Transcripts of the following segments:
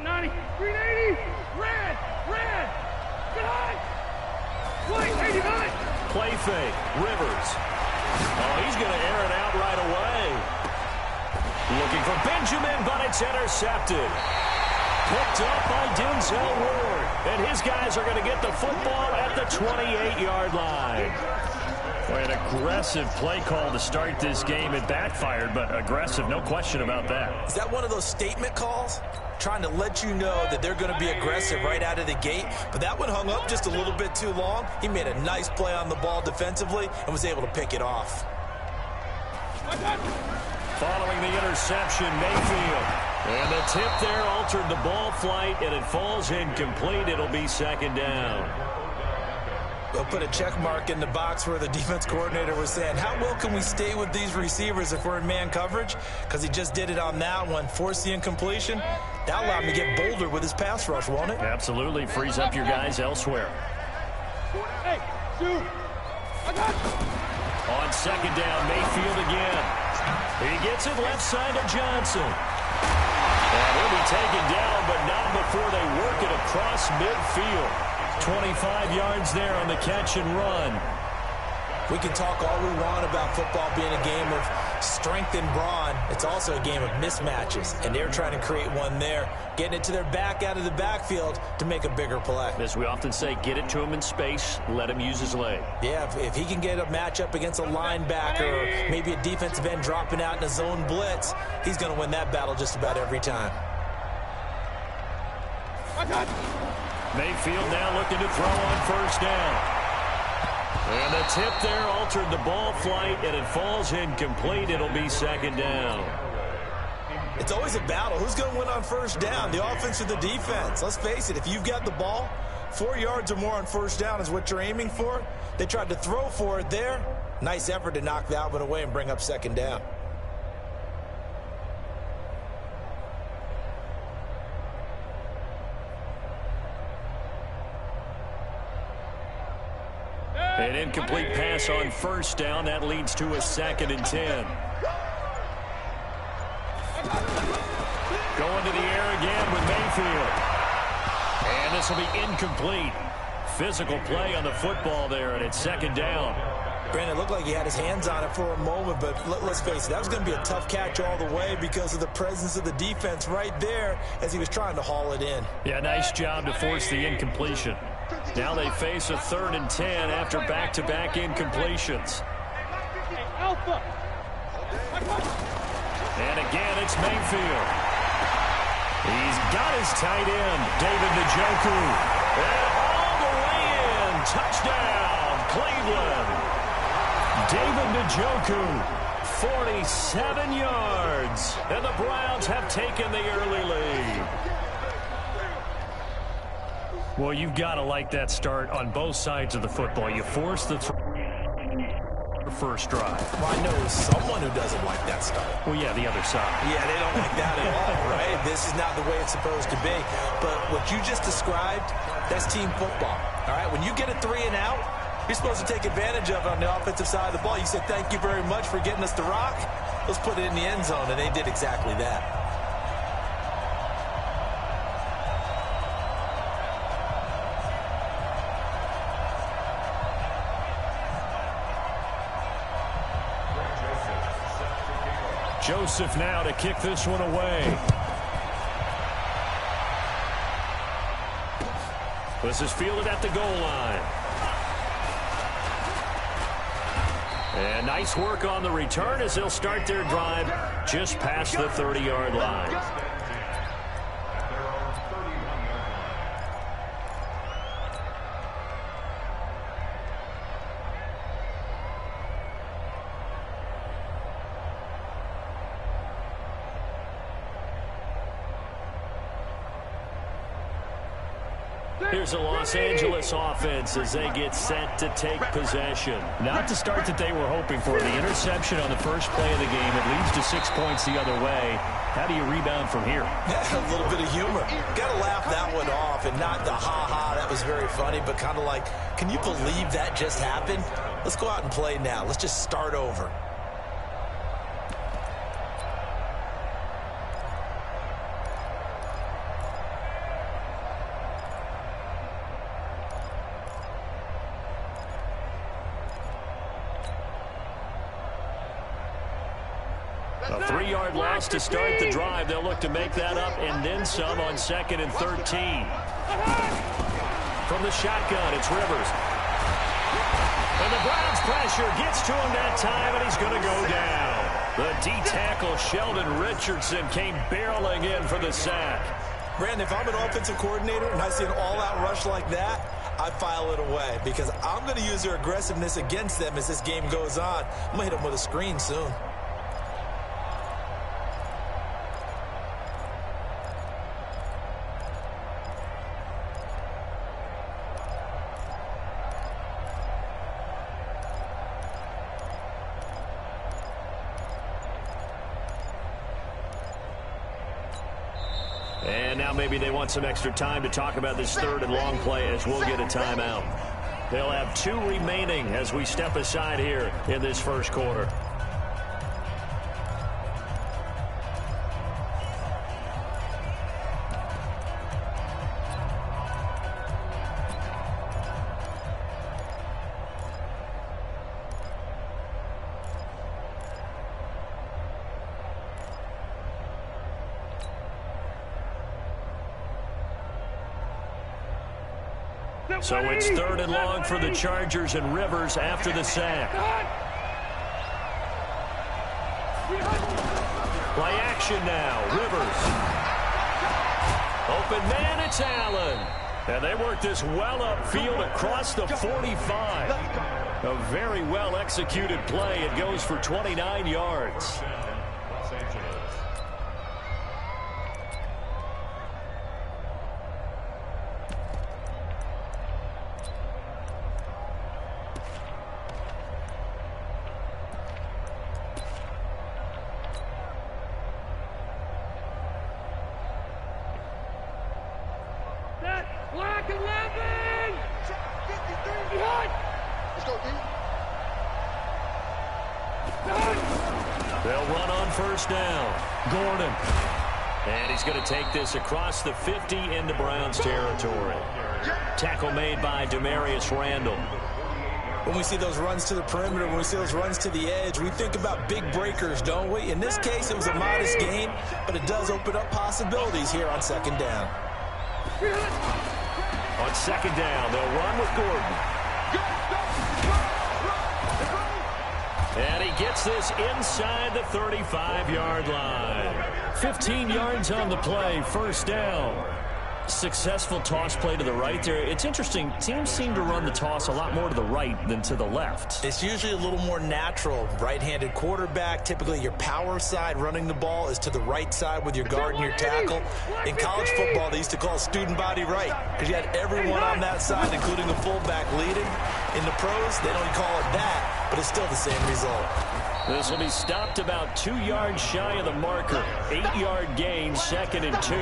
right, 90. 380. Red. Red. Get high. White, 89. Play fake. Rivers. Oh, he's going to air it out right away. Looking for Benjamin, but it's intercepted. Picked up by Denzel Ward. And his guys are going to get the football at the 28-yard line. Boy, an aggressive play call to start this game. It backfired, but aggressive, no question about that. Is that one of those statement calls? Trying to let you know that they're going to be aggressive right out of the gate. But that one hung up just a little bit too long. He made a nice play on the ball defensively and was able to pick it off. Following the interception, Mayfield. And the tip there altered the ball flight, and it falls incomplete. It'll be second down. They'll put a check mark in the box where the defense coordinator was saying, how well can we stay with these receivers if we're in man coverage? Because he just did it on that one, forced the incompletion. That allowed him to get bolder with his pass rush, won't it? Absolutely. Frees up your guys elsewhere. Hey, shoot. I got you. On second down, Mayfield again. He gets it left side to Johnson. And he'll be taken down, but not before they work it across midfield. 25 yards there on the catch and run. We can talk all we want about football being a game of strength and brawn. It's also a game of mismatches, and they're trying to create one there, getting it to their back out of the backfield to make a bigger play. As we often say, get it to him in space, let him use his leg. Yeah, if he can get a matchup against a linebacker or maybe a defensive end dropping out in a zone blitz, he's going to win that battle just about every time. I got you. Mayfield now looking to throw on first down. And the tip there altered the ball flight, and it falls incomplete. It'll be second down. It's always a battle. Who's going to win on first down, the offense or the defense? Let's face it, if you've got the ball, 4 yards or more on first down is what you're aiming for. They tried to throw for it there. Nice effort to knock that one away and bring up second down. An incomplete pass on first down. That leads to a 2nd and 10. Going to the air again with Mayfield. And this will be incomplete. Physical play on the football there, and it's second down. Brandon, it looked like he had his hands on it for a moment, but let's face it, that was going to be a tough catch all the way because of the presence of the defense right there as he was trying to haul it in. Yeah, nice job to force the incompletion. Now they face a 3rd and 10 after back-to-back incompletions. Alpha. And again, it's Mayfield. He's got his tight end, David Njoku. And all the way in. Touchdown, Cleveland. David Njoku, 47 yards. And the Browns have taken the early lead. Well, you've got to like that start on both sides of the football. You force the first drive. Well, I know someone who doesn't like that start. Well, yeah, the other side. Yeah, they don't like that at all, right? This is not the way it's supposed to be. But what you just described, that's team football, all right? When you get a 3 and out, you're supposed to take advantage of it on the offensive side of the ball. You said, thank you very much for getting us the rock. Let's put it in the end zone, and they did exactly that. Joseph now to kick this one away. This is fielded at the goal line. And nice work on the return as they'll start their drive just past the 30-yard line. Here's the Los Angeles offense as they get set to take possession. Not the start that they were hoping for. The interception on the first play of the game. It leads to 6 points the other way. How do you rebound from here? Yeah, a little bit of humor. Got to laugh that one off and not the ha-ha, that was very funny, but kind of like, can you believe that just happened? Let's go out and play now. Let's just start over. 3-yard loss to start the drive. They'll look to make that up and then some on 2nd and 13. From the shotgun, it's Rivers. And the Browns pressure gets to him that time, and he's going to go down. The D-tackle, Sheldon Richardson, came barreling in for the sack. Brandon, if I'm an offensive coordinator and I see an all-out rush like that, I file it away because I'm going to use their aggressiveness against them as this game goes on. I'm going to hit them with a screen soon. And now maybe they want some extra time to talk about this 3rd and long play as we'll get a timeout. They'll have 2 remaining as we step aside here in this first quarter. So it's 3rd and long for the Chargers, and Rivers after the sack. Play action now. Rivers. Open man, it's Allen. And they work this well upfield across the 45. A very well executed play. It goes for 29 yards. Black 11! Behind! Let's go, D. They'll run on 1st down. Gordon. And he's going to take this across the 50 into Browns territory. Tackle made by Demarius Randall. When we see those runs to the perimeter, when we see those runs to the edge, we think about big breakers, don't we? In this case, it was a modest gain, but it does open up possibilities here on 2nd down. On 2nd down, they'll run with Gordon. And he gets this inside the 35-yard line. 15 yards on the play, 1st down. Successful toss play to the right there. It's interesting. Teams seem to run the toss a lot more to the right than to the left. It's usually a little more natural. Right-handed quarterback, typically your power side running the ball is to the right side with your guard and your tackle. In college football, they used to call student body right because you had everyone on that side, including the fullback, leading. In the pros, they don't call it that, but it's still the same result. This will be stopped about 2 yards shy of the marker. 8-yard gain, 2nd and 2.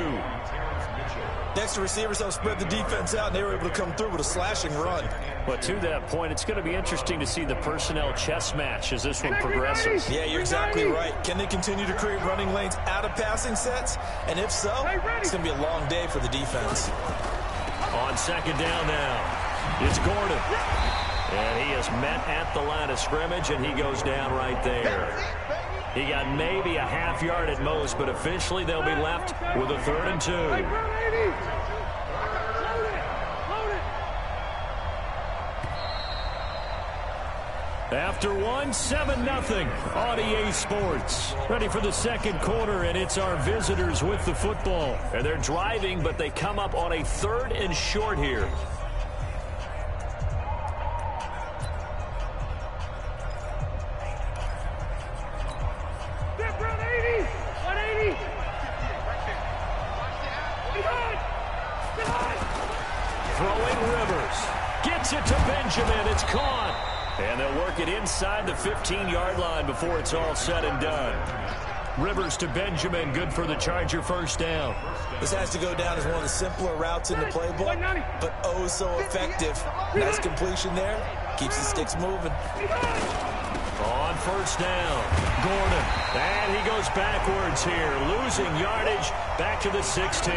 Next, the receivers help spread the defense out, and they were able to come through with a slashing run. But to that point, it's going to be interesting to see the personnel chess match as this one progresses. Yeah, you're exactly right. Can they continue to create running lanes out of passing sets? And if so, it's going to be a long day for the defense. On 2nd down now, it's Gordon. And he is met at the line of scrimmage, and he goes down right there. He got maybe a half yard at most, but officially they'll be left with a 3rd and 2. After one, 7-0 on EA Sports. Ready for the 2nd quarter, and it's our visitors with the football. And they're driving, but they come up on a 3rd and short here. Throwing Rivers. Gets it to Benjamin. It's caught. And they'll work it inside the 15-yard line before it's all said and done. Rivers to Benjamin. Good for the Charger 1st down. This has to go down as one of the simpler routes in the playbook, but oh so effective. Nice completion there. Keeps the sticks moving. On 1st down, Gordon. And he goes backwards here, losing yardage back to the 16.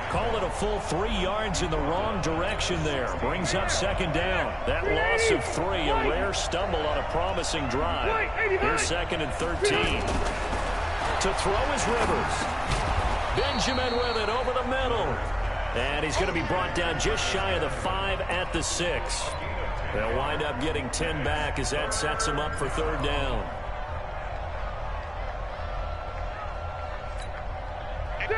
Call it a full 3 yards in the wrong direction there. Brings up 2nd down. That loss of 3, a rare stumble on a promising drive. Here's 2nd and 13. To throw is Rivers. Benjamin with it over the middle. And he's going to be brought down just shy of the 5 at the 6. They'll wind up getting 10 back as that sets them up for third down.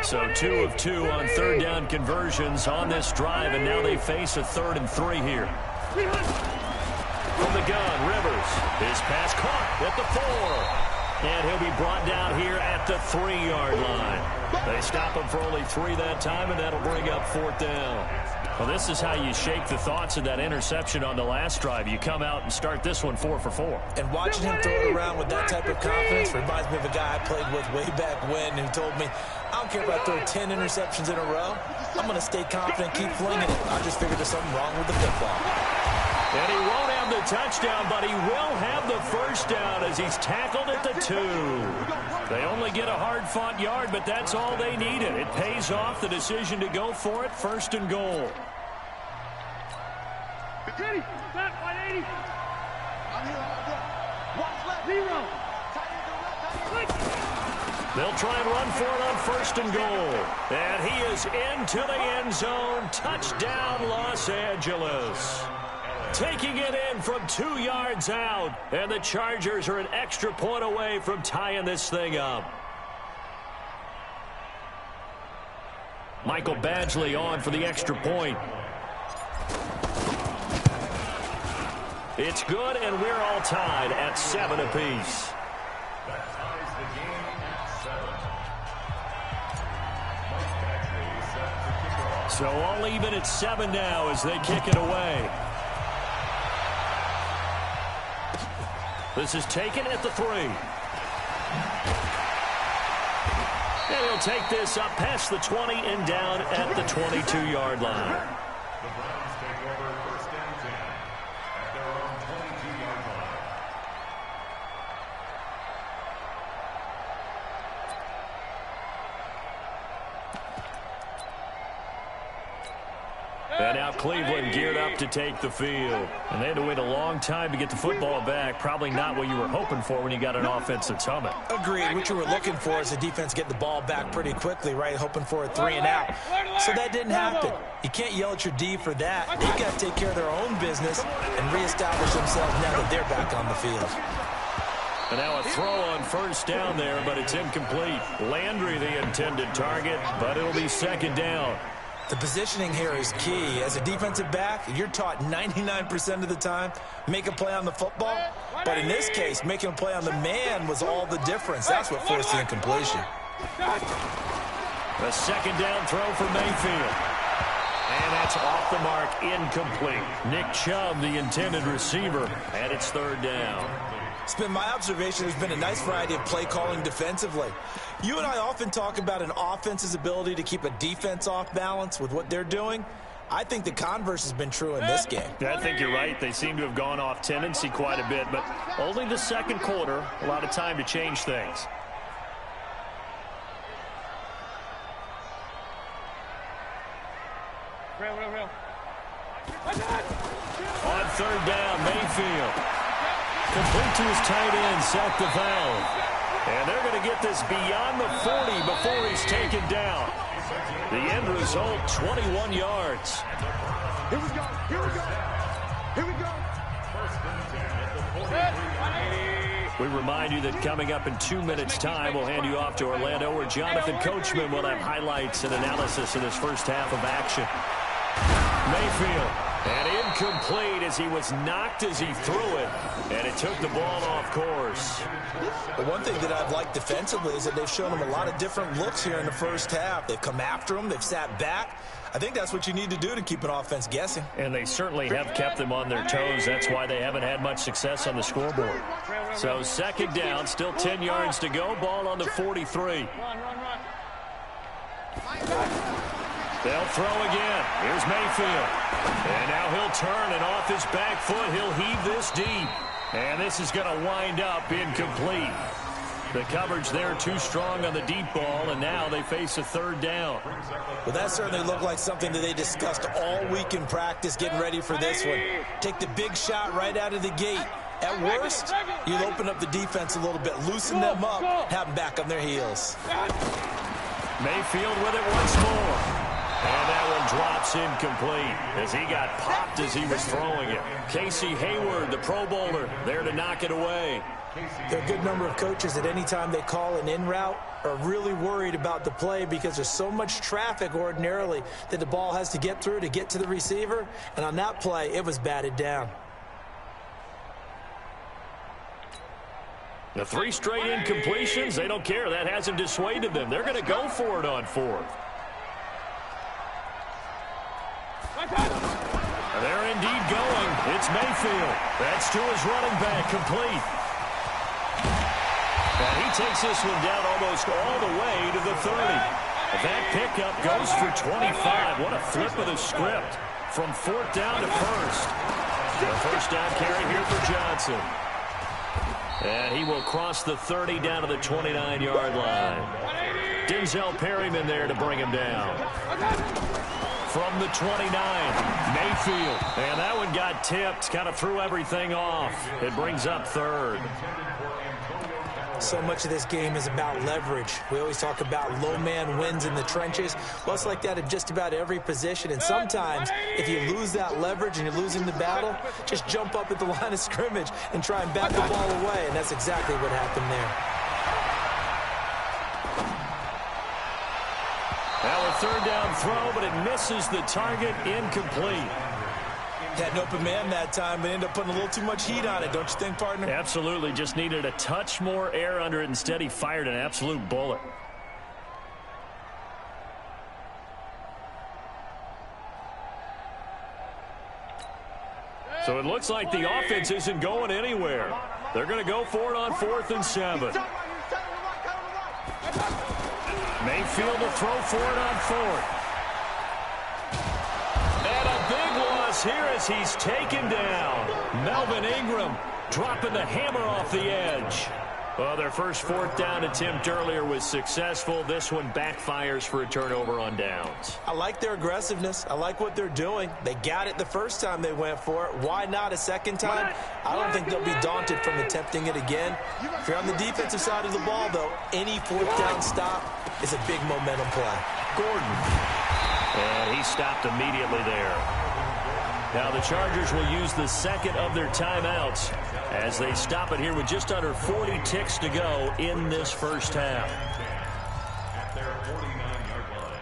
So 2 of 2 on third down conversions on this drive, and now they face a 3rd and 3 here. From the gun, Rivers. His pass caught at the 4. And he'll be brought down here at the 3-yard line. They stop him for only 3 that time, and that'll bring up 4th down. Well, this is how you shake the thoughts of that interception on the last drive. You come out and start this one 4 for 4. And watching him throw it around with that type of confidence reminds me of a guy I played with way back when who told me, I don't care if I throw 10 interceptions in a row. I'm going to stay confident, keep flinging it. I just figured there's something wrong with the football. And he won't have the touchdown, but he will have the first down as he's tackled at the 2. They only get a hard-fought yard, but that's all they needed. It pays off the decision to go for it, 1st and goal. Ready, set, 180. Zero. They'll try and run for it on 1st and goal. And he is into the end zone. Touchdown, Los Angeles. Taking it in from 2 yards out. And the Chargers are an extra point away from tying this thing up. Michael Badgley on for the extra point. It's good, and we're all tied at 7 apiece. So all even at 7 now as they kick it away. This is taken at the 3. And he'll take this up past the 20 and down at the 22-yard line. And now Cleveland geared up to take the field. And they had to wait a long time to get the football back. Probably not what you were hoping for when you got an offense that's humming. Agreed. What you were looking for is the defense get the ball back pretty quickly, right? Hoping for a 3 and out. So that didn't happen. You can't yell at your D for that. They've got to take care of their own business and reestablish themselves now that they're back on the field. And now a throw on 1st down there, but it's incomplete. Landry the intended target, but it'll be 2nd down. The positioning here is key. As a defensive back, you're taught 99% of the time, make a play on the football. But in this case, making a play on the man was all the difference. That's what forced the incompletion. A 2nd down throw for Mayfield. And that's off the mark, incomplete. Nick Chubb, the intended receiver, and it's 3rd down. It's been my observation there's been a nice variety of play calling defensively. You and I often talk about an offense's ability to keep a defense off balance with what they're doing. I think the converse has been true in this game. Yeah, I think you're right. They seem to have gone off tendency quite a bit, but only the 2nd quarter, a lot of time to change things. Real. On 3rd down, Mayfield. Complete to his tight end, Seth DeValve. And they're going to get this beyond the 40 before he's taken down. The end result, 21 yards. Here we go. We remind you that coming up in 2 minutes' time, we'll hand you off to Orlando, where Jonathan Coachman will have highlights and analysis of this first half of action. Mayfield. And incomplete as he was knocked as he threw it. And it took the ball off course. But one thing that I've liked defensively is that they've shown him a lot of different looks here in the first half. They've come after him. They've sat back. I think that's what you need to do to keep an offense guessing. And they certainly have kept them on their toes. That's why they haven't had much success on the scoreboard. So 2nd down, still 10 yards to go. Ball on the 43. Run. They'll throw again. Here's Mayfield. And now he'll turn, and off his back foot, he'll heave this deep. And this is going to wind up incomplete. The coverage there too strong on the deep ball, and now they face a 3rd down. Well, that certainly looked like something that they discussed all week in practice getting ready for this one. Take the big shot right out of the gate. At worst, you'll open up the defense a little bit, loosen them up, have them back on their heels. Mayfield with it once more. And that one drops incomplete as he got popped as he was throwing it. Casey Hayward, the Pro Bowler, there to knock it away. There are a good number of coaches that any time they call an in route are really worried about the play because there's so much traffic ordinarily that the ball has to get through to get to the receiver. And on that play, it was batted down. The 3 straight incompletions, they don't care. That hasn't dissuaded them. They're going to go for it on 4th. They're indeed going. It's Mayfield. That's to his running back, complete. And he takes this one down almost all the way to the 30. That pickup goes for 25. What a flip of the script from 4th down to 1st. The first down carry here for Johnson. And he will cross the 30 down to the 29-yard line. Denzel Perryman there to bring him down. From the 29, Mayfield. And that one got tipped, kind of threw everything off. It brings up 3rd. So much of this game is about leverage. We always talk about low man wins in the trenches. Well, it's like that at just about every position. And sometimes, if you lose that leverage and you're losing the battle, just jump up at the line of scrimmage and try and bat the ball away. And that's exactly what happened there. Now a 3rd down throw, but it misses the target, incomplete. Had an open man that time, but ended up putting a little too much heat on it, don't you think, partner? Absolutely. Just needed a touch more air under it. Instead, he fired an absolute bullet. So it looks like the offense isn't going anywhere. They're going to go for it on 4th and 7. Mayfield will throw for it on 4th. And a big loss here as he's taken down. Melvin Ingram dropping the hammer off the edge. Well, their first 4th down attempt earlier was successful. This one backfires for a turnover on downs. I like their aggressiveness. I like what they're doing. They got it the first time they went for it. Why not a second time? I don't think they'll be daunted from attempting it again. If you're on the defensive side of the ball, though, any 4th down stop is a big momentum play. Gordon. And he stopped immediately there. Now the Chargers will use the second of their timeouts as they stop it here with just under 40 ticks to go in this first half. At their 49-yard line.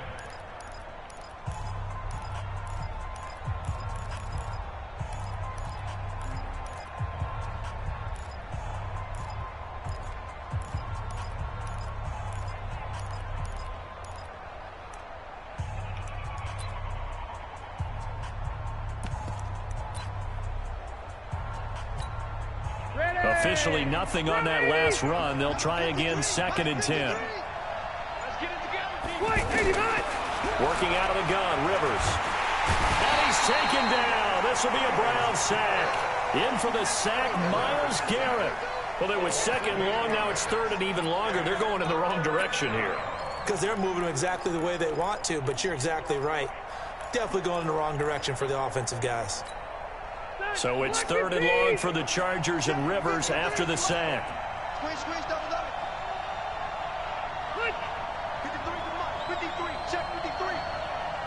Officially nothing on that last run. They'll try again, 2nd and 10. Let's get it together. Wait, 89. Working out of the gun, Rivers. And he's taken down. This will be a Brown sack. In for the sack, Myles Garrett. Well, it was 2nd long. Now it's 3rd and even longer. They're going in the wrong direction here. Because they're moving them exactly the way they want to, but you're exactly right. Definitely going in the wrong direction for the offensive guys. So it's 3rd and long for the Chargers and Rivers after the sack. Squeeze, double, double. 53, 53, check 53.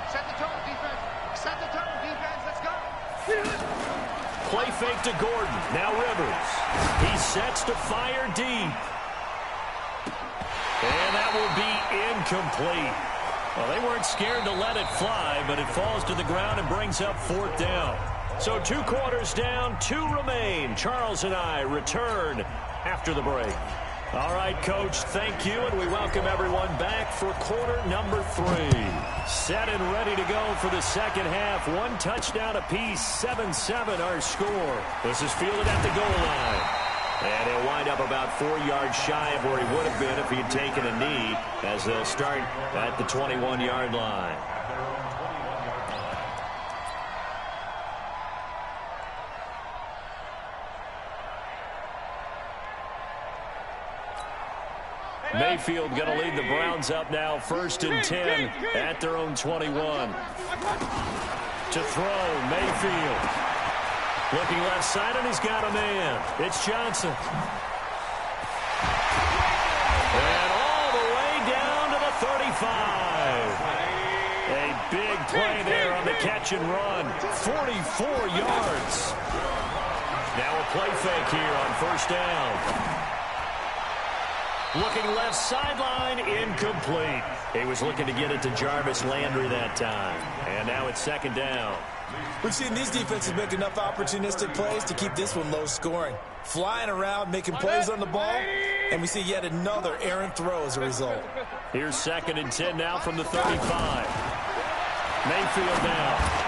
Set the tone, defense. Set the tone, defense. Let's go. Play fake to Gordon. Now Rivers. He sets to fire deep. And that will be incomplete. Well, they weren't scared to let it fly, but it falls to the ground and brings up 4th down. So 2 quarters down, 2 remain. Charles and I return after the break. All right, Coach, thank you, and we welcome everyone back for quarter number 3. Set and ready to go for the second half. 1 touchdown apiece, 7-7 our score. This is fielded at the goal line. And he'll wind up about 4 yards shy of where he would have been if he had taken a knee, as they'll start at the 21-yard line. Mayfield going to lead the Browns up now, 1st and 10 at their own 21. To throw, Mayfield. Looking left side, and he's got a man. It's Johnson. And all the way down to the 35. A big play there on the catch and run. 44 yards. Now a play fake here on first down. Looking left sideline, incomplete. He was looking to get it to Jarvis Landry that time. And now it's second down. We've seen these defenses make enough opportunistic plays to keep this one low scoring. Flying around, making plays on the ball, and we see yet another errant throw as a result. Here's second and 10 now from the 35. Mayfield now.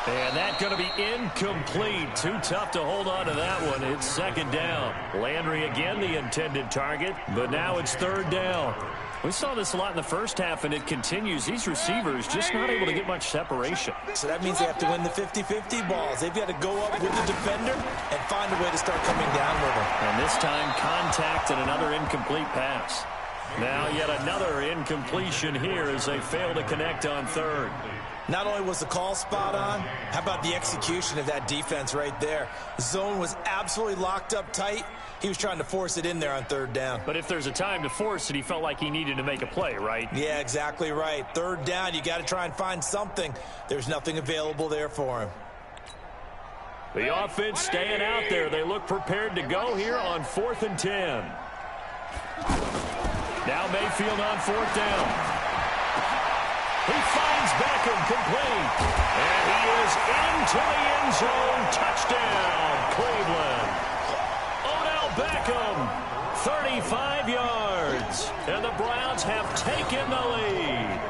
And that's going to be incomplete. Too tough to hold on to that one. It's second down. Landry again the intended target, but now it's third down. We saw this a lot in the first half, and it continues. These receivers just not able to get much separation. So that means they have to win the 50-50 balls. They've got to go up with the defender and find a way to start coming down with them. And this time, contact and another incomplete pass. Now yet another incompletion here as they fail to connect on third. Not only was the call spot on, how about the execution of that defense right there? The zone was absolutely locked up tight. He was trying to force it in there on third down. But if there's a time to force it, he felt like he needed to make a play, right? Yeah, exactly right. Third down, you got to try and find something. There's nothing available there for him. The offense staying out there. They look prepared to go here on 4th and 10. Now Mayfield on 4th down. He finds Beckham complete. And he is into the end zone. Touchdown, Cleveland. Odell Beckham, 35 yards. And the Browns have taken the lead.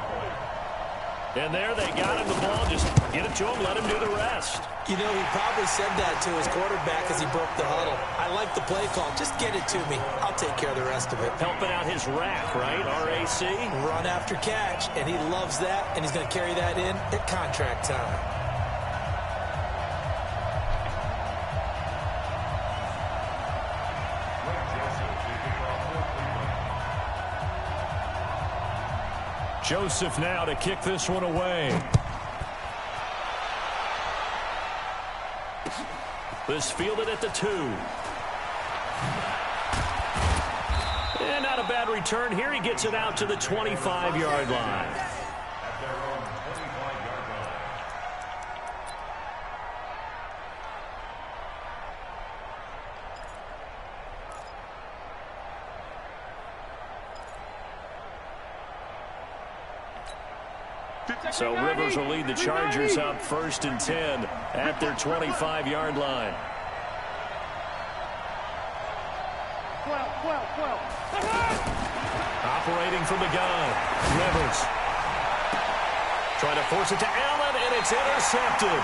And there they got him the ball. Just get it to him, let him do the rest. You know, he probably said that to his quarterback as he broke the huddle. I like the play call. Just get it to me. I'll take care of the rest of it. Helping out his rack, right? R-A-C? Run after catch, and he loves that, and he's going to carry that in at contract time. Joseph now to kick this one away. This fielded at the 2. And not a bad return here. He gets it out to the 25-yard line. So Rivers will lead the Chargers up 1st and 10 at their 25-yard line. 12. Operating from the gun. Rivers. Trying to force it to Allen, and it's intercepted.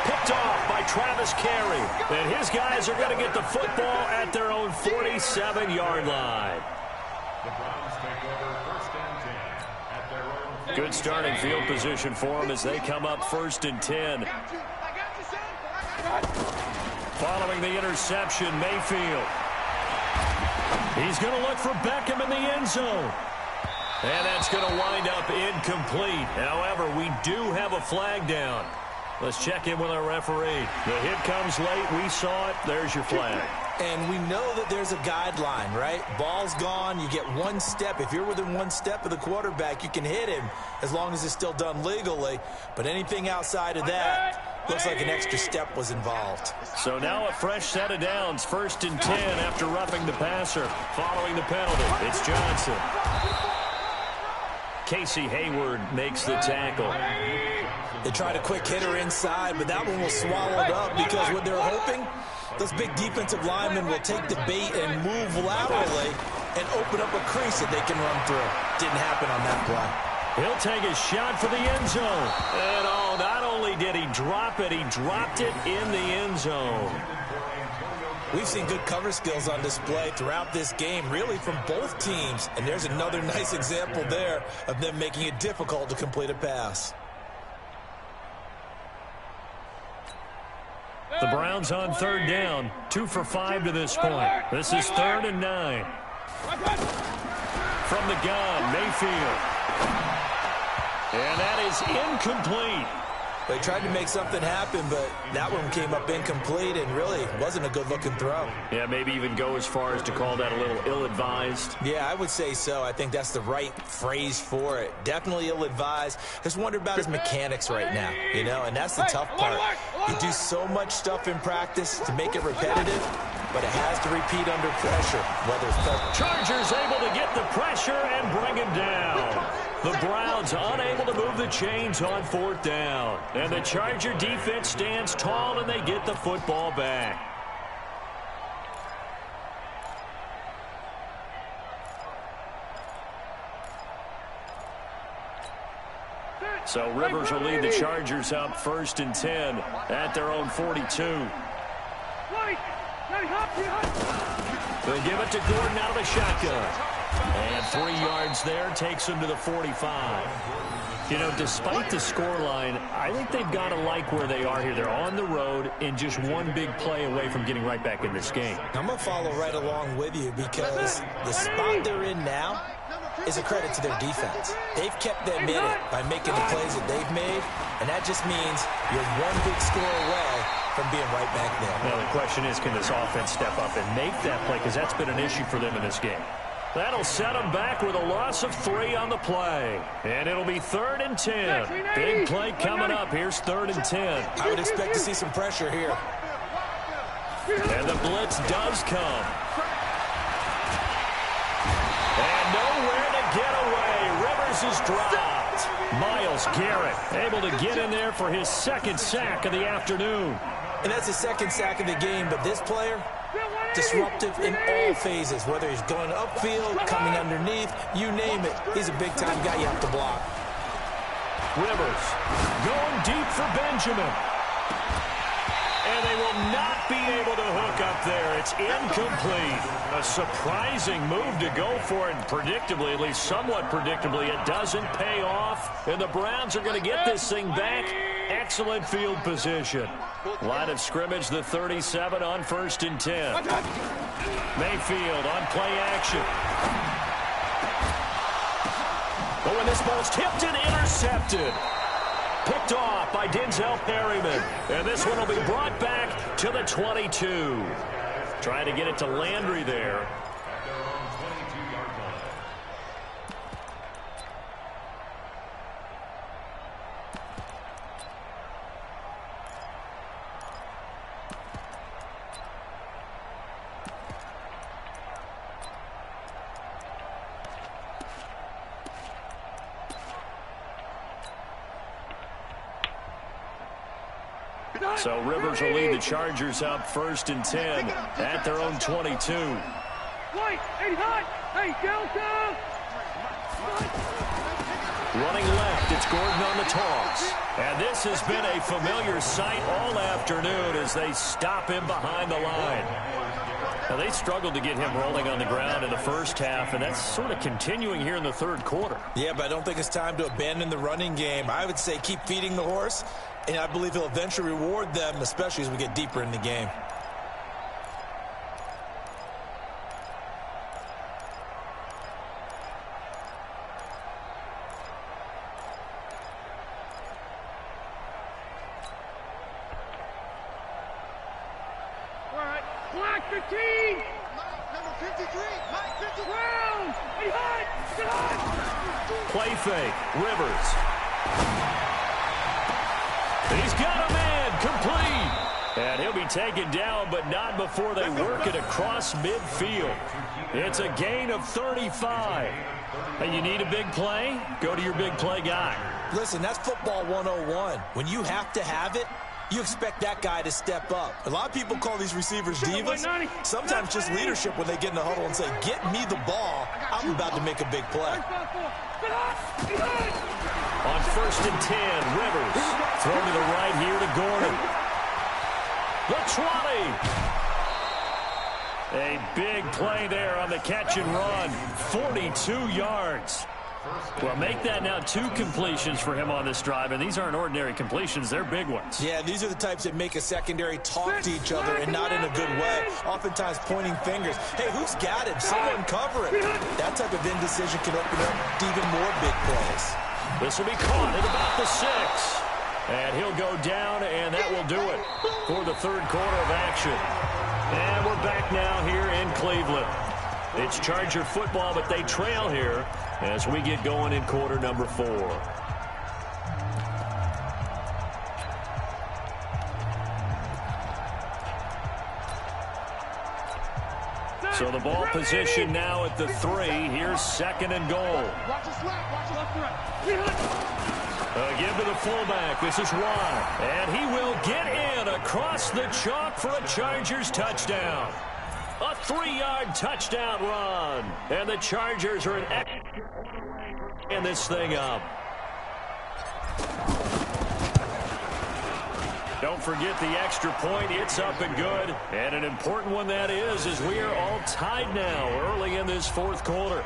Picked off by Travis Carey. And his guys are going to get the football at their own 47-yard line. The Browns take over 1st and 10 at their own. Good starting field position for them as they come up 1st and 10. Following the interception, Mayfield. He's going to look for Beckham in the end zone. And that's going to wind up incomplete. However, we do have a flag down. Let's check in with our referee. The hit comes late. We saw it. There's your flag. And we know that there's a guideline, right? Ball's gone. You get one step. If you're within one step of the quarterback, you can hit him as long as it's still done legally. But anything outside of that looks like an extra step was involved. So now a fresh set of downs. 1st and 10 after roughing the passer. Following the penalty, it's Johnson. Casey Hayward makes the tackle. They tried a quick hitter inside, but that one was swallowed up because what they're hoping, those big defensive linemen will take the bait and move laterally and open up a crease that they can run through. Didn't happen on that play. He'll take a shot for the end zone. And oh, not only did he drop it, he dropped it in the end zone. We've seen good cover skills on display throughout this game, really from both teams. And there's another nice example there of them making it difficult to complete a pass. The Browns on 3rd down, 2 for 5 to this point. This is 3rd and 9. From the gun, Mayfield. And that is incomplete. They tried to make something happen, but that one came up incomplete and really wasn't a good-looking throw. Yeah, maybe even go as far as to call that a little ill-advised. Yeah, I would say so. I think that's the right phrase for it. Definitely ill-advised. Just wonder about his mechanics right now, you know, and that's the tough part. You do so much stuff in practice to make it repetitive, but it has to repeat under pressure, whether it's Chargers able to get the pressure and bring him down. The Browns unable to move the chains on 4th down. And the Charger defense stands tall and they get the football back. So Rivers will lead the Chargers up 1st and 10 at their own 42. They'll give it to Gordon out of the shotgun. And 3 yards there takes him to the 45. You know, despite the scoreline, I think they've got to like where they are here. They're on the road and just one big play away from getting right back in this game. I'm going to follow right along with you because the spot they're in now is a credit to their defense. They've kept them in it by making the plays that they've made, and that just means you're one big score away from being right back there. Now, the question is, can this offense step up and make that play? Because that's been an issue for them in this game. That'll set them back with a loss of 3 on the play. And it'll be 3rd and 10. Big play coming up. Here's 3rd and 10. I would expect to see some pressure here. And the blitz does come. And nowhere to get away. Rivers is dropped. Myles Garrett able to get in there for his 2nd sack of the afternoon. And that's his 2nd sack of the game, but this player, disruptive in all phases, whether he's going upfield, coming underneath, you name it. He's a big-time guy you have to block. Rivers going deep for Benjamin. And they will not be able to hook up there. It's incomplete. A surprising move to go for it. And predictably, at least somewhat predictably, it doesn't pay off. And the Browns are going to get this thing back. Excellent field position. Line of scrimmage, the 37 on 1st and 10. Mayfield on play action. Oh, and this ball's tipped and intercepted. Picked off by Denzel Perryman. And this one will be brought back to the 22. Trying to get it to Landry there. So Rivers will lead the Chargers up 1st and 10 at their own 22. Running left, it's Gordon on the toss. And this has been a familiar sight all afternoon as they stop him behind the line. Now, they struggled to get him rolling on the ground in the first half, and that's sort of continuing here in the 3rd quarter. Yeah, but I don't think it's time to abandon the running game. I would say keep feeding the horse, and I believe he'll eventually reward them, especially as we get deeper in the game. Play fake. Rivers. He's got a man. Complete. And he'll be taken down, but not before they work it across midfield. It's a gain of 35. And you need a big play? Go to your big play guy. Listen, that's football 101. When you have to have it, you expect that guy to step up. A lot of people call these receivers divas. Sometimes just leadership when they get in the huddle and say, get me the ball. I'm about to make a big play. On 1st and 10, Rivers. Throw to the right here to Gordon. The 20. A big play there on the catch and run. 42 yards. Well, make that now 2 completions for him on this drive, and these aren't ordinary completions. They're big ones. Yeah, these are the types that make a secondary talk to each other and not in a good way, oftentimes pointing fingers. Hey, who's got him? Someone cover it. That type of indecision can open up to even more big plays. This will be caught at about the 6. And he'll go down, and that will do it for the third quarter of action. And we're back now here in Cleveland. It's Charger football, but they trail here as we get going in quarter number 4. So the ball position now at the 3. Here's second and goal. Watch the slap. Watch the left and right. Give to the fullback. This is wide. And he will get in across the chalk for a Chargers touchdown. A 3-yard touchdown run. And the Chargers are in this thing up. Don't forget the extra point. It's up and good. And an important one that is, as we are all tied now early in this fourth quarter.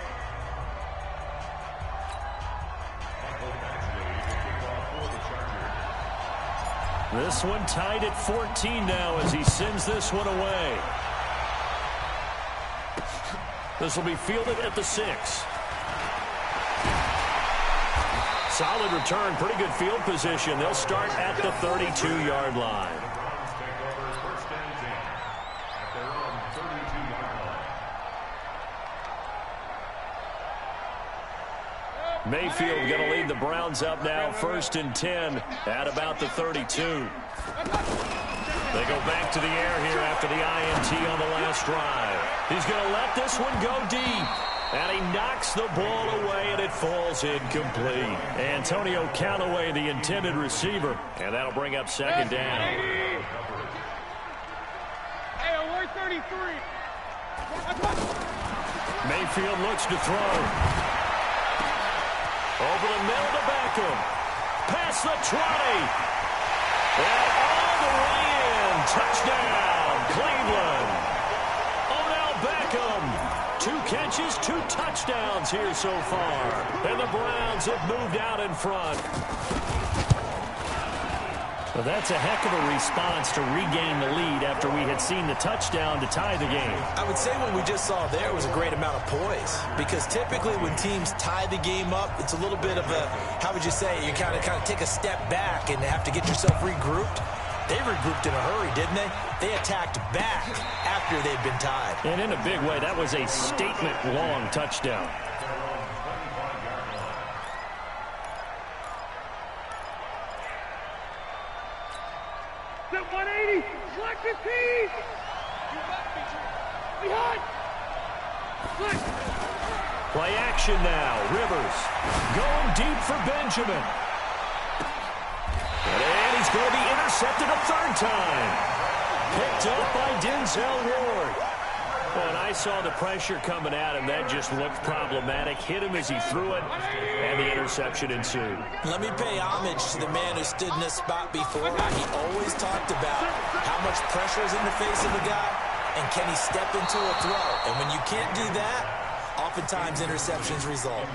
This one tied at 14 now as he sends this one away. This will be fielded at the 6. Solid return, pretty good field position. They'll start at the 32-yard line. Mayfield going to lead the Browns up now, 1st and 10 at about the 32. They go back to the air here after the INT on the last drive. He's going to let this one go deep. And he knocks the ball away, and it falls incomplete. Antonio Callaway, the intended receiver. And that'll bring up second down. Hey, we're 33. Mayfield looks to throw. Over the middle to Beckham. Past the 20. And all the way in. Touchdown, Cleveland. Odell Beckham. 2 catches, 2 touchdowns here so far. And the Browns have moved out in front. Well, that's a heck of a response to regain the lead after we had seen the touchdown to tie the game. I would say what we just saw there was a great amount of poise, because typically when teams tie the game up, it's a little bit of a, how would you say, you kind of take a step back and have to get yourself regrouped. They regrouped in a hurry, didn't they? They attacked back after they'd been tied. And in a big way, that was a statement-long touchdown. Step 180. Select 15. Behind. Play action now. Rivers going deep for Benjamin. And he's going to be intercepted a 3rd time. Picked up by Denzel Ward. When I saw the pressure coming at him, that just looked problematic. Hit him as he threw it, and the interception ensued. Let me pay homage to the man who stood in this spot before. He always talked about how much pressure is in the face of a guy, and can he step into a throw. And when you can't do that, oftentimes interceptions result.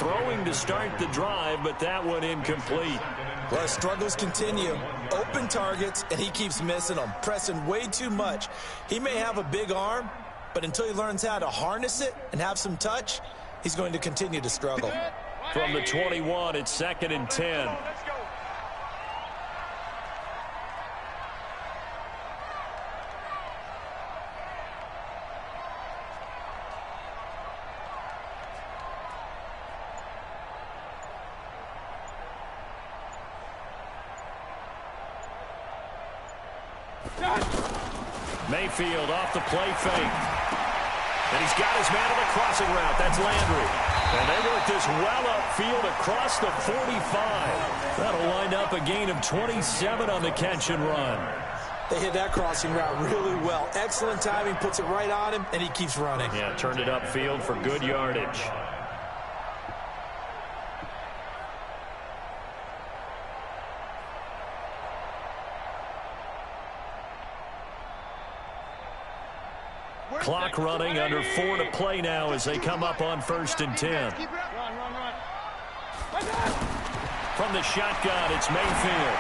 Throwing to start the drive, but that one incomplete. Well, struggles continue. Open targets, and he keeps missing them, pressing way too much. He may have a big arm, but until he learns how to harness it and have some touch, he's going to continue to struggle. From the 21, it's 2nd and 10. Mayfield off the play fake. And he's got his man on the crossing route. That's Landry. And they work this well upfield across the 45. That'll wind up a gain of 27 on the catch and run. They hit that crossing route really well. Excellent timing, puts it right on him, and he keeps running. Yeah, turned it upfield for good yardage. Clock running, under 4 to play now as they come up on 1st and 10. From the shotgun, it's Mayfield.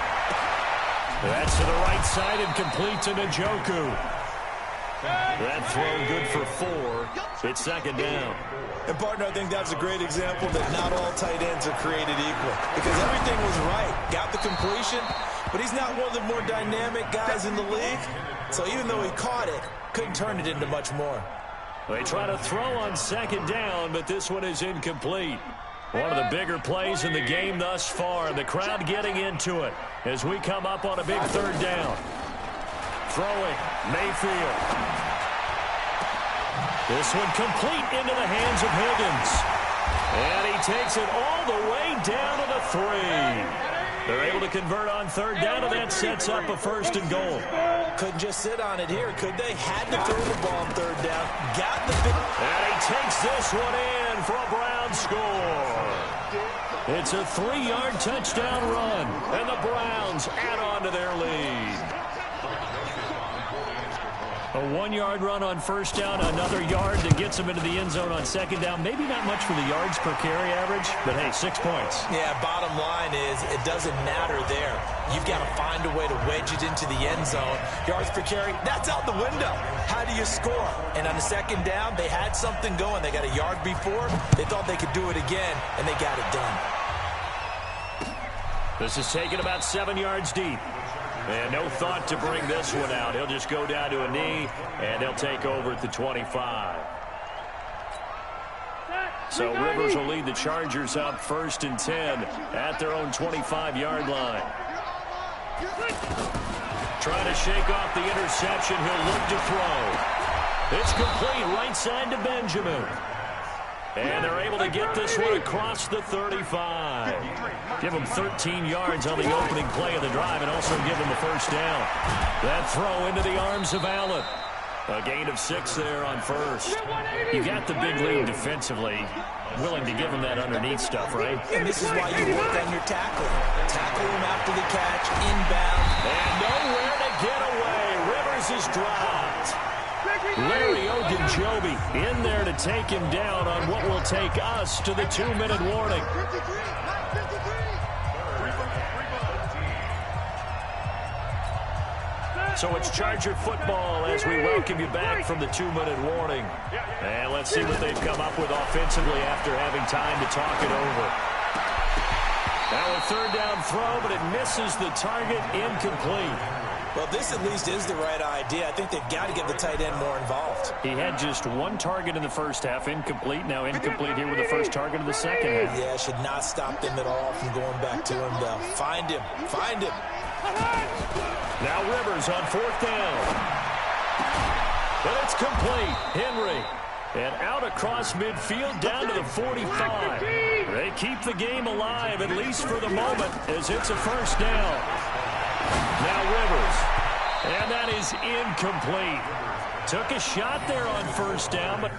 That's to the right side and complete to Njoku. That throw good for 4. It's second down. And, partner, I think that's a great example that not all tight ends are created equal. Because everything was right. Got the completion, but he's not one of the more dynamic guys in the league. So even though he caught it, couldn't turn it into much more. They try to throw on second down, but this one is incomplete. One of the bigger plays in the game thus far. The crowd getting into it as we come up on a big third down. Throwing, Mayfield. This one complete into the hands of Higgins. And he takes it all the way down to the 3. They're able to convert on third down, and that sets up a 1st and goal. Couldn't just sit on it here, could they? Had to throw the ball on third down. Got the big... And he takes this one in for a Browns score. It's a 3-yard touchdown run, and the Browns add on to their lead. A 1-yard run on first down, another yard that gets them into the end zone on second down. Maybe not much for the yards per carry average, but hey, 6 points. Yeah, bottom line is it doesn't matter there. You've got to find a way to wedge it into the end zone. Yards per carry, that's out the window. How do you score? And on the second down, they had something going. They got a yard before. They thought they could do it again, and they got it done. This is taken about 7 yards deep. And no thought to bring this one out. He'll just go down to a knee, and he'll take over at the 25. So Rivers will lead the Chargers up 1st and 10 at their own 25-yard line. Trying to shake off the interception. He'll look to throw. It's complete right side to Benjamin. And they're able to get this one across the 35. Give them 13 yards on the opening play of the drive and also give them a 1st down. That throw into the arms of Allen. A gain of 6 there on 1st. You got the big lead defensively. Willing to give them that underneath stuff, right? And this is why you work on your tackling. Tackle them after the catch, inbound. And nowhere to get away. Rivers is dropped. Larry Ogunjobi in there to take him down on what will take us to the 2-minute warning. So it's Charger football as we welcome you back from the 2-minute warning. And let's see what they've come up with offensively after having time to talk it over. Now a third down throw, but it misses the target, incomplete. Well, this at least is the right idea. I think they've got to get the tight end more involved. He had just 1 target in the first half, incomplete. Now incomplete here with the first target of the second half. Yeah, should not stop them at all from going back to him, though. Find him. Find him. Now Rivers on 4th down. But it's complete. Henry. And out across midfield down to the 45. They keep the game alive, at least for the moment, as it's a 1st down. Now Rivers, and that is incomplete. Took a shot there on 1st down, but...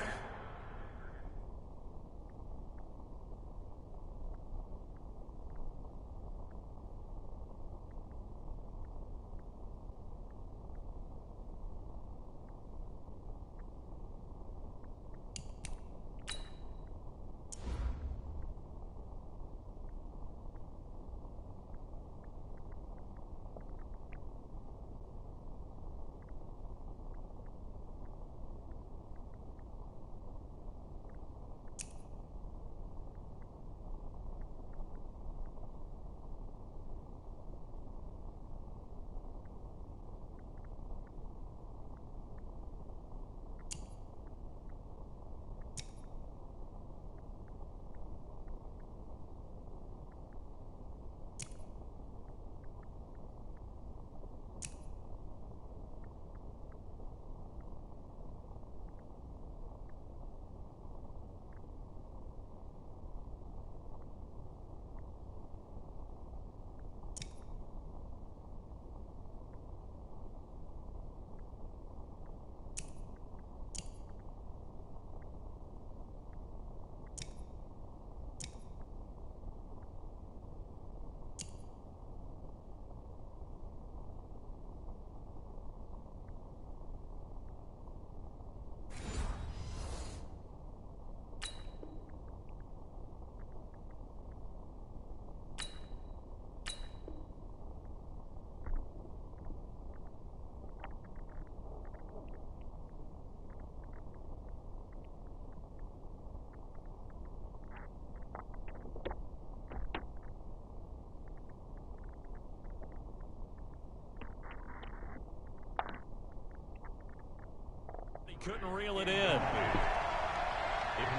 couldn't reel it in. It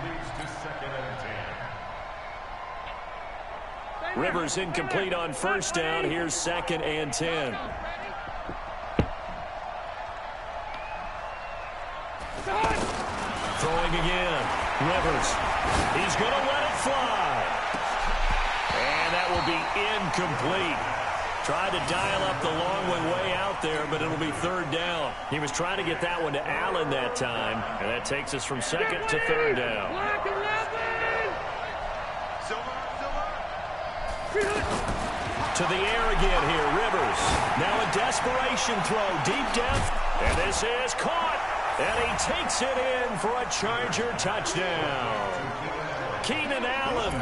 leads to 2nd and 10. Rivers incomplete on first down. Here's 2nd and 10. Throwing again. Rivers. He's going to let it fly. And that will be incomplete. Tried to dial up the long one way out there, but it'll be 3rd down. He was trying to get that one to Allen that time, and that takes us from 2nd to 3rd down. To the air again here, Rivers. Now a desperation throw, deep depth, and this is caught. And he takes it in for a Charger touchdown. Keenan Allen,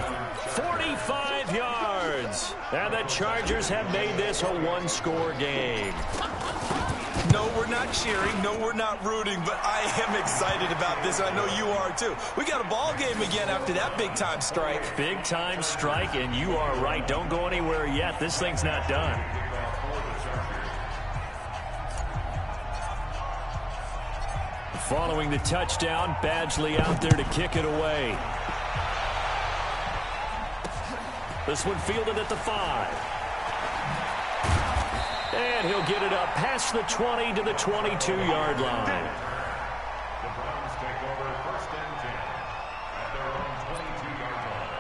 45 yards. And the Chargers have made this a one-score game. No, we're not cheering. No, we're not rooting. But I am excited about this. I know you are, too. We got a ball game again after that big-time strike. Big-time strike, and you are right. Don't go anywhere yet. This thing's not done. Following the touchdown, Badgley out there to kick it away. This one fielded at the 5. And he'll get it up past the 20 to the 22-yard line. The Browns take over 1st and 10 at their own 22-yard line.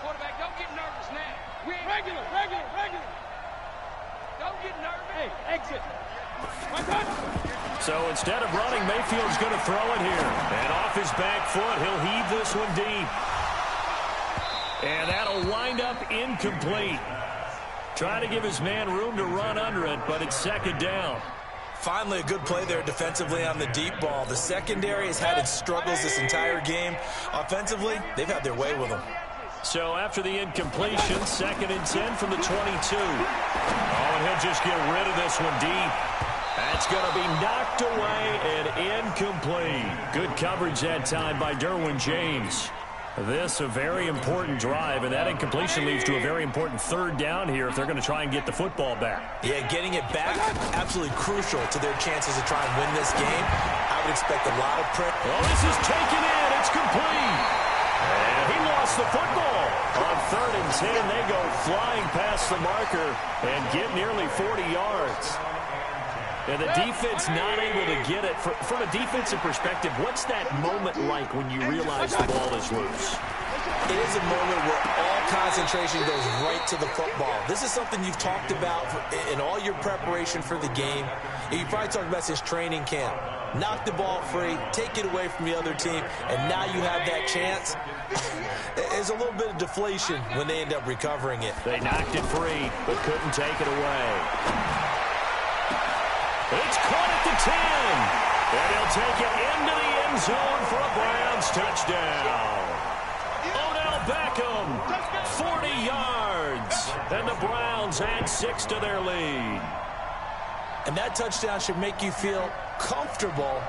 Quarterback, don't get nervous now. We ain't regular. Don't get nervous. Hey, exit. So instead of running, Mayfield's going to throw it here. And off his back foot, he'll heave this one deep. And that'll wind up incomplete. Trying to give his man room to run under it, but it's 2nd down. Finally, a good play there defensively on the deep ball. The secondary has had its struggles this entire game. Offensively, they've had their way with them. So after the incompletion, 2nd and 10 from the 22. Oh, and he'll just get rid of this one deep. That's going to be knocked away and incomplete. Good coverage that time by Derwin James. This a very important drive, and that incompletion leads to a very important 3rd down here if they're going to try and get the football back. Yeah, getting it back, absolutely crucial to their chances to try and win this game. I would expect a lot of pressure. Oh, this is taken in. It's complete. And he lost the football. On 3rd and 10, they go flying past the marker and get nearly 40 yards. And the defense not able to get it. From a defensive perspective, what's that moment like when you realize the ball is loose? It is a moment where all concentration goes right to the football. This is something you've talked about in all your preparation for the game. You probably talked about since training camp. Knock the ball free, take it away from the other team, and now you have that chance. There's a little bit of deflation when they end up recovering it. They knocked it free, but couldn't take it away. It's caught at the 10. And he'll take it into the end zone for a Browns touchdown. Odell Beckham, 40 yards. And the Browns add 6 to their lead. And that touchdown should make you feel comfortable.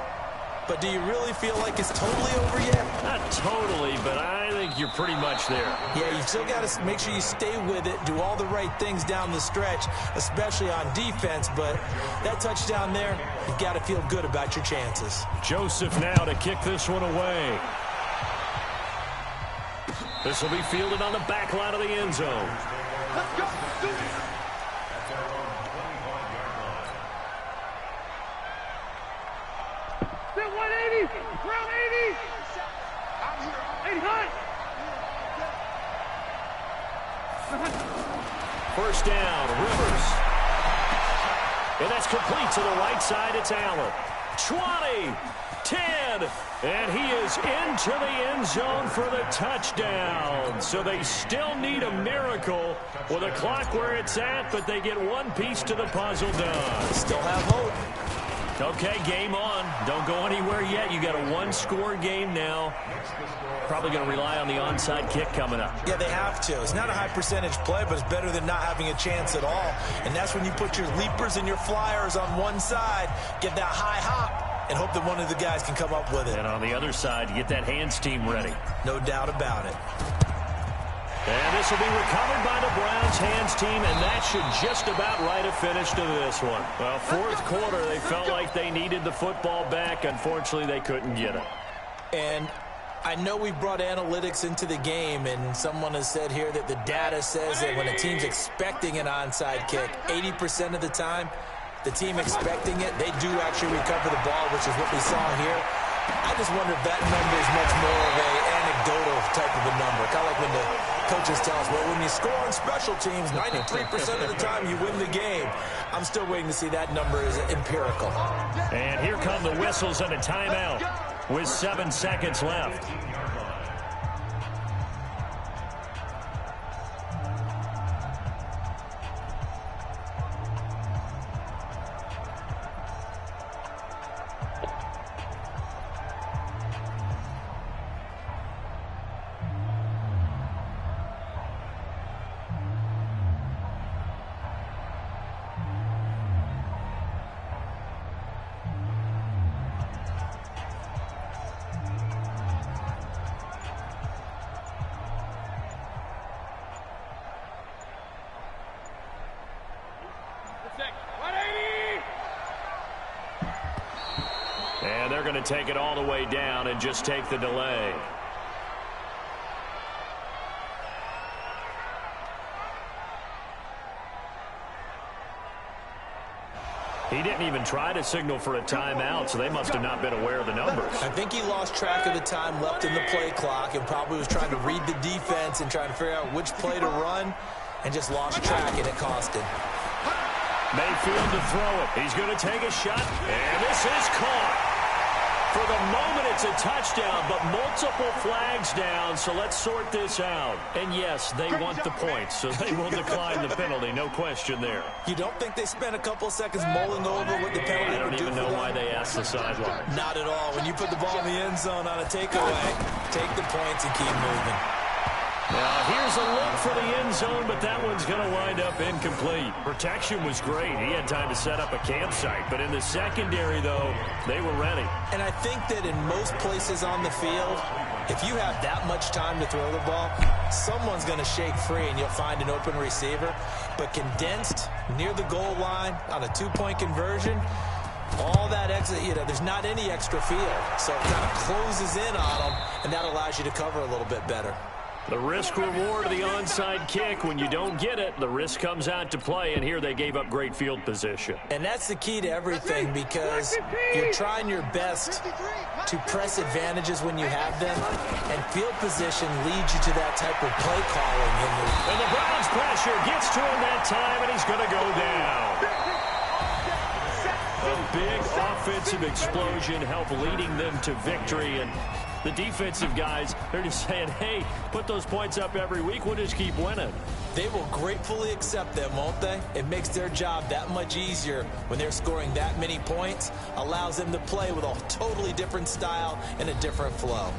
But do you really feel like it's totally over yet? Not totally, but I think you're pretty much there. Yeah, you still got to make sure you stay with it, do all the right things down the stretch, especially on defense. But that touchdown there, you got to feel good about your chances. Joseph now to kick this one away. This will be fielded on the back line of the end zone. Let's go. Do it. That's our own 25-yard line. Still 180. Round 80. I'm here. 89. First down, Rivers. And that's complete to the right side. It's Allen. 20, 10, and he is into the end zone for the touchdown. So they still need a miracle with a clock where it's at, but they get one piece to the puzzle done. Still have hope. Okay, game on. Don't go anywhere yet. You got a one-score game now. Probably going to rely on the onside kick coming up. Yeah, they have to. It's not a high percentage play, but it's better than not having a chance at all. And that's when you put your leapers and your flyers on one side, get that high hop, and hope that one of the guys can come up with it. And on the other side, you get that hands team ready. No doubt about it. And this will be recovered by the Browns hands team, and that should just about write a finish to this one. Well, fourth quarter, they felt like they needed the football back. Unfortunately, they couldn't get it. And I know we brought analytics into the game, and someone has said here that the data says that when a team's expecting an onside kick, 80% of the time, the team expecting it, they do actually recover the ball, which is what we saw here. I just wonder if that number is much more of an anecdotal type of a number. Kind of like when the coaches tell us, well, when you score on special teams, 93% of the time you win the game. I'm still waiting to see that number is empirical. And here come the whistles and a timeout with 7 seconds left. And they're going to take it all the way down and just take the delay. He didn't even try to signal for a timeout, so they must have not been aware of the numbers. I think he lost track of the time left in the play clock and probably was trying to read the defense and trying to figure out which play to run and just lost track, and it cost him. Mayfield to throw it. He's going to take a shot, and this is caught. For the moment, it's a touchdown, but multiple flags down, so let's sort this out. And yes, they want the points, so they will decline the penalty, no question there. You don't think they spent a couple of seconds mulling over what the penalty would do? I don't even know why they asked the sideline. Not at all. When you put the ball in the end zone on a takeaway, take the points and keep moving. Now, here's a look for the end zone, but that one's going to wind up incomplete. Protection was great. He had time to set up a campsite, but in the secondary, though, they were ready. And I think that in most places on the field, if you have that much time to throw the ball, someone's going to shake free and you'll find an open receiver. But condensed near the goal line on a two-point conversion, all that extra, there's not any extra field. So it kind of closes in on them, and that allows you to cover a little bit better. The risk-reward of the onside kick, when you don't get it, the risk comes out to play, and here they gave up great field position. And that's the key to everything, because you're trying your best to press advantages when you have them, and field position leads you to that type of play calling. And the Browns pressure gets to him that time, and he's going to go down. A big offensive explosion helped leading them to victory, and the defensive guys, they're just saying, hey, put those points up every week. We'll just keep winning. They will gratefully accept them, won't they? It makes their job that much easier when they're scoring that many points. Allows them to play with a totally different style and a different flow.